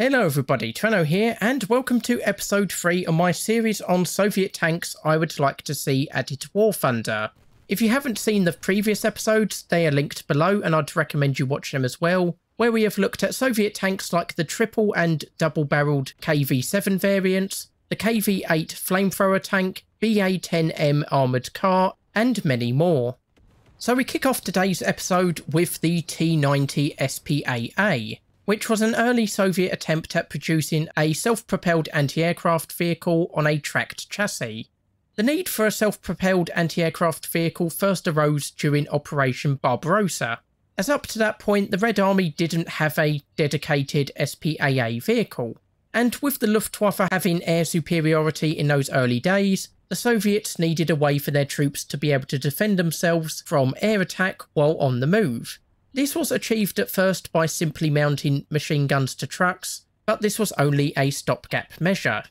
Hello everybody, Trano here, and welcome to episode 3 of my series on Soviet tanks I would like to see added to War Thunder. If you haven't seen the previous episodes, they are linked below and I'd recommend you watch them as well, where we have looked at Soviet tanks like the triple and double-barreled KV-7 variants, the KV-8 flamethrower tank, BA-10M armoured car, and many more. So we kick off today's episode with the T-90 SPAA, which was an early Soviet attempt at producing a self-propelled anti-aircraft vehicle on a tracked chassis. The need for a self-propelled anti-aircraft vehicle first arose during Operation Barbarossa, as up to that point the Red Army didn't have a dedicated SPAA vehicle, and with the Luftwaffe having air superiority in those early days, the Soviets needed a way for their troops to be able to defend themselves from air attack while on the move. This was achieved at first by simply mounting machine guns to trucks, but this was only a stopgap measure.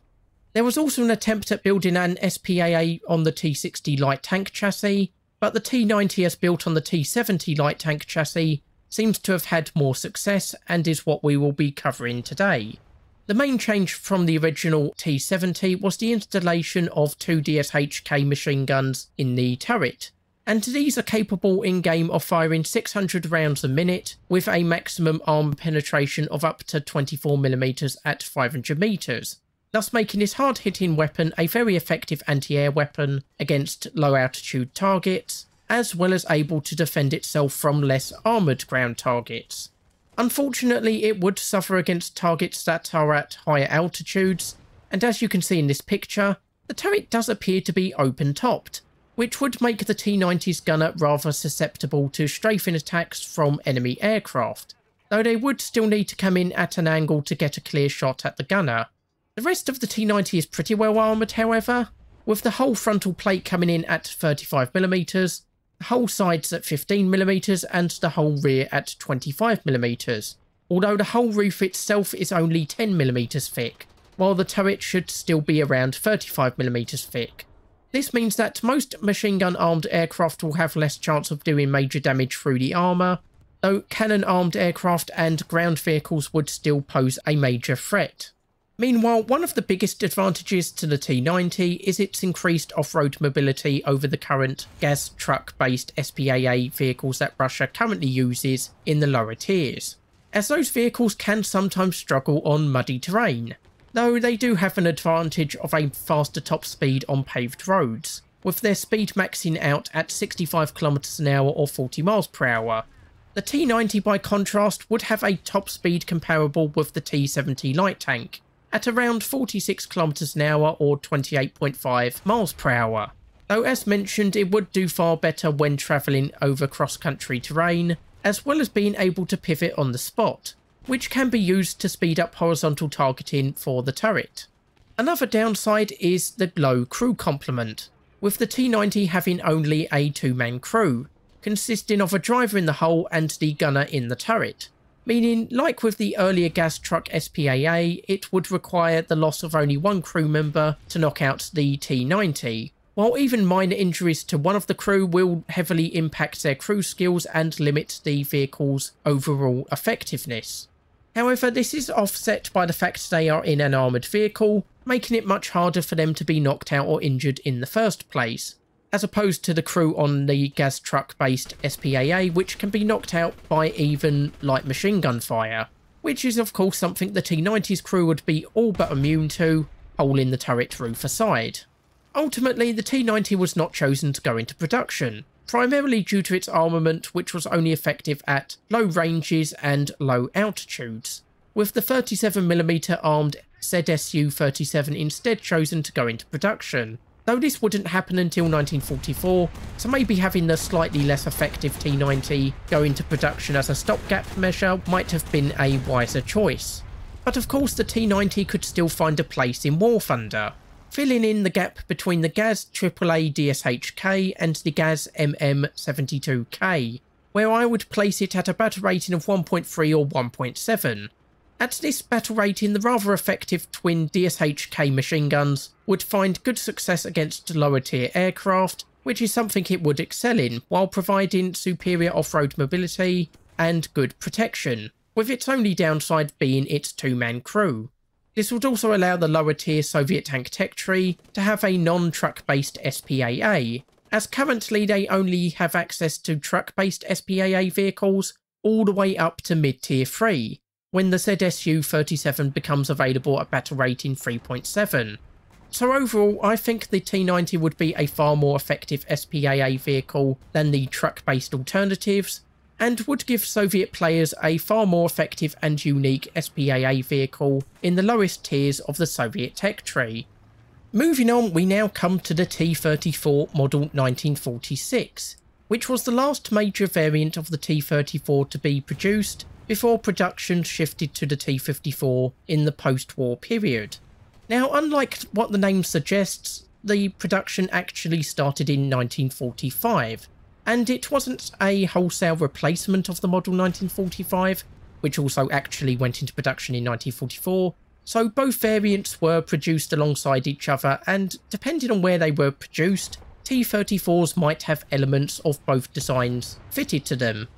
There was also an attempt at building an SPAA on the T-60 light tank chassis, but the T-90 as built on the T-70 light tank chassis seems to have had more success and is what we will be covering today. The main change from the original T-70 was the installation of 2 DSHK machine guns in the turret, and these are capable in-game of firing 600 rounds a minute with a maximum arm penetration of up to 24mm at 500 metres, thus making this hard-hitting weapon a very effective anti-air weapon against low-altitude targets, as well as able to defend itself from less armoured ground targets. Unfortunately, it would suffer against targets that are at higher altitudes, and as you can see in this picture, the turret does appear to be open-topped, which would make the T-90's gunner rather susceptible to strafing attacks from enemy aircraft, though they would still need to come in at an angle to get a clear shot at the gunner. The rest of the T-90 is pretty well armoured however, with the whole frontal plate coming in at 35mm, the whole sides at 15mm and the whole rear at 25mm, although the whole roof itself is only 10mm thick, while the turret should still be around 35mm thick. This means that most machine gun armed aircraft will have less chance of doing major damage through the armour, though cannon armed aircraft and ground vehicles would still pose a major threat. Meanwhile, one of the biggest advantages to the T-90 is its increased off-road mobility over the current gas truck-based SPAA vehicles that Russia currently uses in the lower tiers, as those vehicles can sometimes struggle on muddy terrain, though they do have an advantage of a faster top speed on paved roads, with their speed maxing out at 65km an hour or 40 miles per hour. The T-90 by contrast would have a top speed comparable with the T-70 light tank, at around 46km an hour or 28.5 miles per hour, though as mentioned it would do far better when travelling over cross-country terrain, as well as being able to pivot on the spot, which can be used to speed up horizontal targeting for the turret. Another downside is the low crew complement, with the T-90 having only a 2-man crew, consisting of a driver in the hull and the gunner in the turret, meaning like with the earlier gas truck SPAA, it would require the loss of only one crew member to knock out the T-90, while even minor injuries to one of the crew will heavily impact their crew skills and limit the vehicle's overall effectiveness. However, this is offset by the fact they are in an armoured vehicle, making it much harder for them to be knocked out or injured in the first place, as opposed to the crew on the gas truck-based SPAA, which can be knocked out by even light machine gun fire, which is of course something the T-90's crew would be all but immune to, hole in the turret roof aside. Ultimately, the T-90 was not chosen to go into production, primarily due to its armament, which was only effective at low ranges and low altitudes, with the 37mm armed ZSU-37 instead chosen to go into production, though this wouldn't happen until 1944, so maybe having the slightly less effective T-90 go into production as a stopgap measure might have been a wiser choice. But of course the T-90 could still find a place in War Thunder, filling in the gap between the GAZ AAA DSHK and the GAZ MM72K, where I would place it at a battle rating of 1.3 or 1.7. At this battle rating, the rather effective twin DSHK machine guns would find good success against lower tier aircraft, which is something it would excel in, while providing superior off-road mobility and good protection, with its only downside being its two-man crew. This would also allow the lower tier Soviet tank tech tree to have a non-truck based SPAA, as currently they only have access to truck based SPAA vehicles all the way up to mid-tier 3, when the ZSU-37 becomes available at battle rating 3.7. So overall, I think the T90 would be a far more effective SPAA vehicle than the truck-based alternatives, and would give Soviet players a far more effective and unique SPAA vehicle in the lowest tiers of the Soviet tech tree. Moving on, we now come to the T-34 model 1946, which was the last major variant of the T-34 to be produced before production shifted to the T-54 in the post-war period. Now, unlike what the name suggests, the production actually started in 1945, and it wasn't a wholesale replacement of the model 1945, which also actually went into production in 1944, so both variants were produced alongside each other, and depending on where they were produced, T-34s might have elements of both designs fitted to them.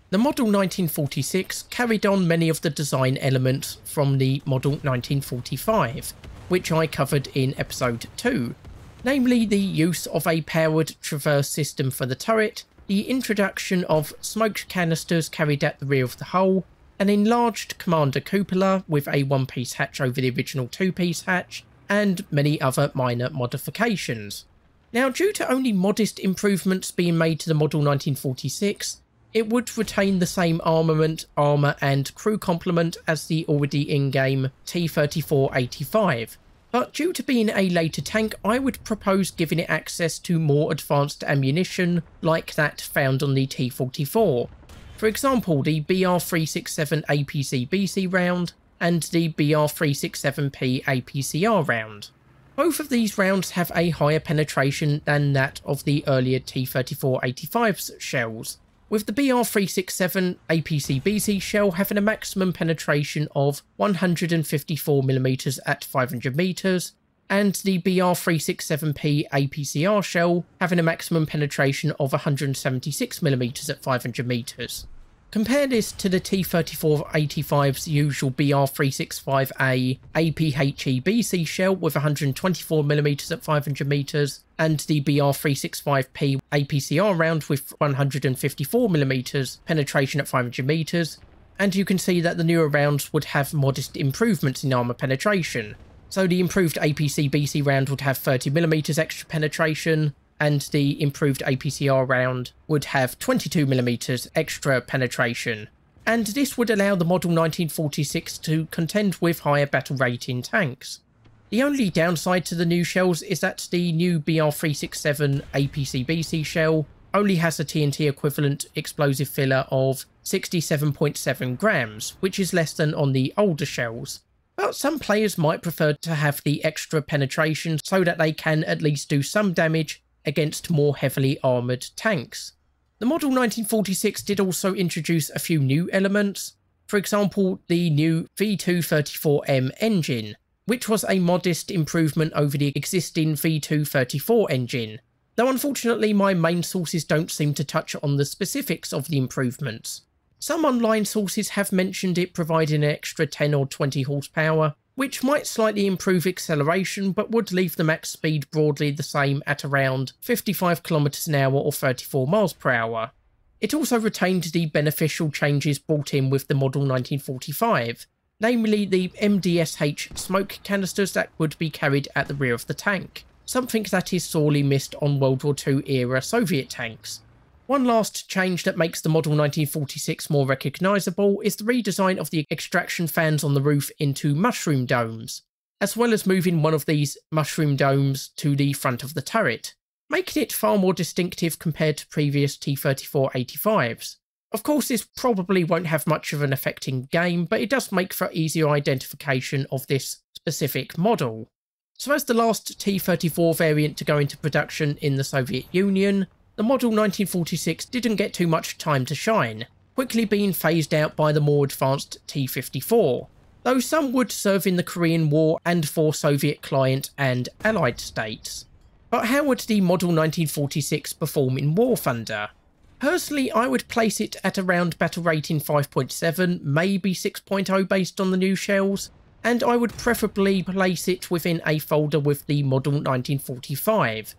The Model 1946 carried on many of the design elements from the Model 1945, which I covered in episode 2, namely the use of a powered traverse system for the turret, the introduction of smoke canisters carried at the rear of the hull, an enlarged commander cupola with a one-piece hatch over the original two-piece hatch, and many other minor modifications. Now, due to only modest improvements being made to the Model 1946, it would retain the same armament, armour and crew complement as the already in-game T-34-85, but due to being a later tank, I would propose giving it access to more advanced ammunition like that found on the T-44. For example, the BR-367 APC-BC round and the BR-367P APCR round. Both of these rounds have a higher penetration than that of the earlier T-34-85's shells, with the BR-367 APC-BC shell having a maximum penetration of 154mm at 500m, and the BR-367P APCR shell having a maximum penetration of 176mm at 500m. Compare this to the T-34-85's usual BR-365A APHE-BC shell with 124mm at 500m, and the BR-365P APCR round with 154mm penetration at 500m, and you can see that the newer rounds would have modest improvements in armour penetration. So the improved APC-BC round would have 30mm extra penetration, and the improved APCR round would have 22mm extra penetration. And this would allow the Model 1946 to contend with higher battle rating tanks. The only downside to the new shells is that the new BR-367 APC-BC shell only has a TNT equivalent explosive filler of 67.7 grams, which is less than on the older shells. But some players might prefer to have the extra penetration so that they can at least do some damage against more heavily armoured tanks. The Model 1946 did also introduce a few new elements, for example the new V234M engine, which was a modest improvement over the existing V234 engine, though unfortunately my main sources don't seem to touch on the specifics of the improvements. Some online sources have mentioned it providing an extra 10 or 20 horsepower, which might slightly improve acceleration but would leave the max speed broadly the same at around 55 km an hour or 34 miles per hour. It also retained the beneficial changes brought in with the Model 1945, namely the MDSH smoke canisters that would be carried at the rear of the tank, something that is sorely missed on World War II era Soviet tanks. One last change that makes the Model 1946 more recognisable is the redesign of the extraction fans on the roof into mushroom domes, as well as moving one of these mushroom domes to the front of the turret, making it far more distinctive compared to previous T-34-85s. Of course, this probably won't have much of an effect in game, but it does make for easier identification of this specific model. So as the last T-34 variant to go into production in the Soviet Union, the Model 1946 didn't get too much time to shine, quickly being phased out by the more advanced T-54, though some would serve in the Korean War and for Soviet client and Allied states. But how would the Model 1946 perform in War Thunder? Personally, I would place it at around battle rating 5.7, maybe 6.0 based on the new shells, and I would preferably place it within a folder with the model 1945.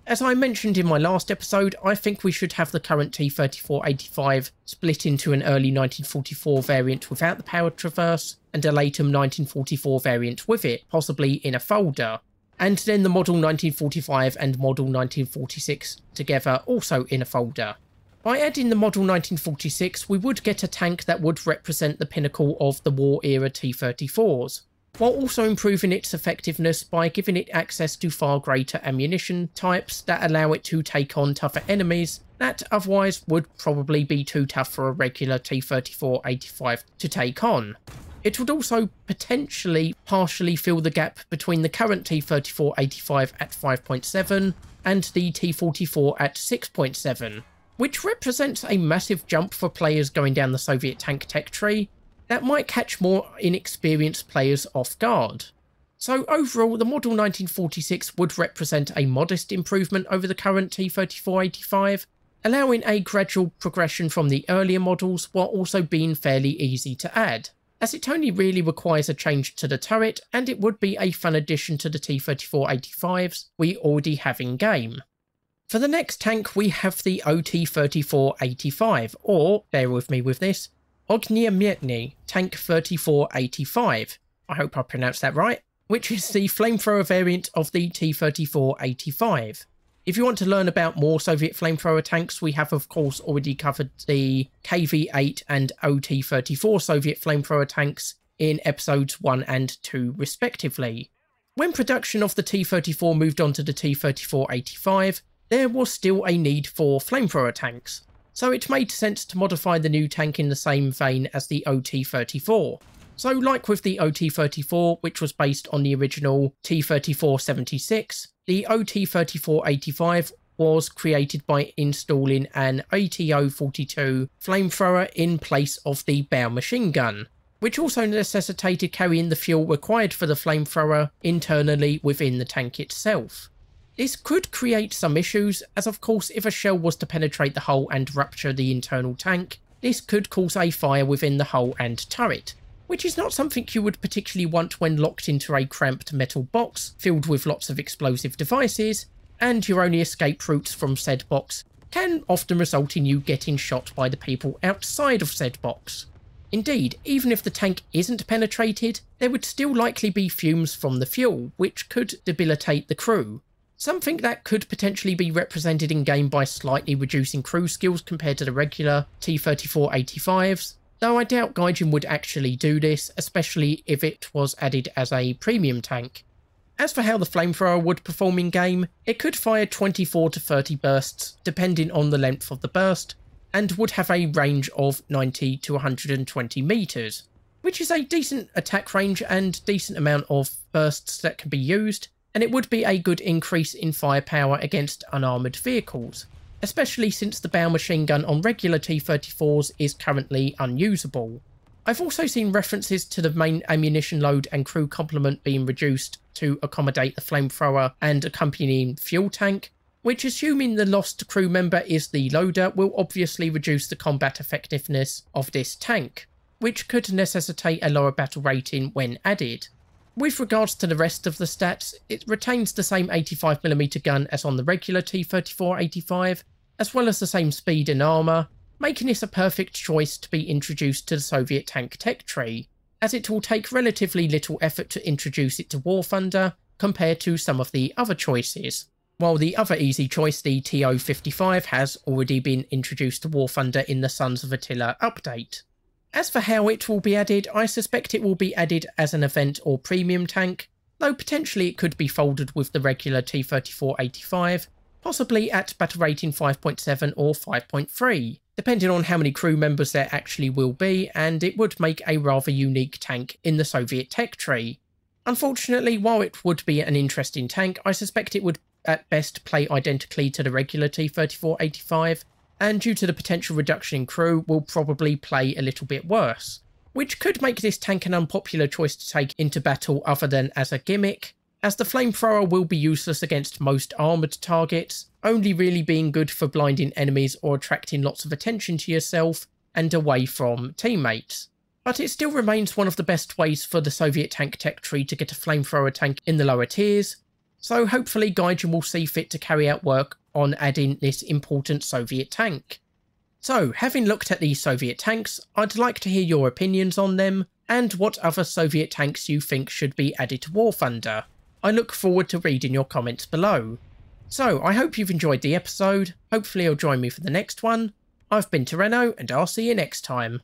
As I mentioned in my last episode, I think we should have the current T-34-85 split into an early 1944 variant without the powered traverse, and a later 1944 variant with it, possibly in a folder, and then the model 1945 and model 1946 together also in a folder. By adding the model 1946, we would get a tank that would represent the pinnacle of the war-era T-34s, while also improving its effectiveness by giving it access to far greater ammunition types that allow it to take on tougher enemies that otherwise would probably be too tough for a regular T-34-85 to take on. It would also potentially partially fill the gap between the current T-34-85 at 5.7 and the T-44 at 6.7. which represents a massive jump for players going down the Soviet tank tech tree that might catch more inexperienced players off guard. So overall, the model 1946 would represent a modest improvement over the current T-34-85, allowing a gradual progression from the earlier models while also being fairly easy to add, as it only really requires a change to the turret, and it would be a fun addition to the T-34-85s we already have in game. For the next tank, we have the OT-34-85, or, bear with me with this, Ogniomyetny Tank 3485, I hope I pronounced that right, which is the flamethrower variant of the T-34-85. If you want to learn about more Soviet flamethrower tanks, we have of course already covered the KV-8 and OT-34 Soviet flamethrower tanks in episodes 1 and 2 respectively. When production of the T-34 moved on to the T-34-85, there was still a need for flamethrower tanks, so it made sense to modify the new tank in the same vein as the OT-34. So like with the OT-34, which was based on the original T-34-76, the OT-34-85 was created by installing an ATO-42 flamethrower in place of the bow machine gun, which also necessitated carrying the fuel required for the flamethrower internally within the tank itself. This could create some issues, as of course if a shell was to penetrate the hull and rupture the internal tank, this could cause a fire within the hull and turret, which is not something you would particularly want when locked into a cramped metal box filled with lots of explosive devices, and your only escape routes from said box can often result in you getting shot by the people outside of said box. Indeed, even if the tank isn't penetrated, there would still likely be fumes from the fuel, which could debilitate the crew. Something that could potentially be represented in game by slightly reducing crew skills compared to the regular T-34-85s, though I doubt Gaijin would actually do this, especially if it was added as a premium tank. As for how the flamethrower would perform in game, it could fire 24 to 30 bursts depending on the length of the burst, and would have a range of 90 to 120 meters, which is a decent attack range and decent amount of bursts that can be used, and it would be a good increase in firepower against unarmoured vehicles, especially since the bow machine gun on regular T-34s is currently unusable. I've also seen references to the main ammunition load and crew complement being reduced to accommodate the flamethrower and accompanying fuel tank, which, assuming the lost crew member is the loader, will obviously reduce the combat effectiveness of this tank, which could necessitate a lower battle rating when added. With regards to the rest of the stats, it retains the same 85mm gun as on the regular T-34-85, as well as the same speed and armour, making this a perfect choice to be introduced to the Soviet tank tech tree, as it will take relatively little effort to introduce it to War Thunder compared to some of the other choices, while the other easy choice, the TO-55, has already been introduced to War Thunder in the Sons of Attila update. As for how it will be added, I suspect it will be added as an event or premium tank, though potentially it could be folded with the regular T-34-85, possibly at battle rating 5.7 or 5.3, depending on how many crew members there actually will be, and it would make a rather unique tank in the Soviet tech tree. Unfortunately, while it would be an interesting tank, I suspect it would at best play identically to the regular T-34-85, and due to the potential reduction in crew, will probably play a little bit worse, which could make this tank an unpopular choice to take into battle other than as a gimmick, as the flamethrower will be useless against most armoured targets, only really being good for blinding enemies or attracting lots of attention to yourself and away from teammates. But it still remains one of the best ways for the Soviet tank tech tree to get a flamethrower tank in the lower tiers, so hopefully Gaijin will see fit to carry out work on adding this important Soviet tank. So, having looked at these Soviet tanks, I'd like to hear your opinions on them, and what other Soviet tanks you think should be added to War Thunder. I look forward to reading your comments below. So, I hope you've enjoyed the episode, hopefully you'll join me for the next one. I've been Terreno, and I'll see you next time.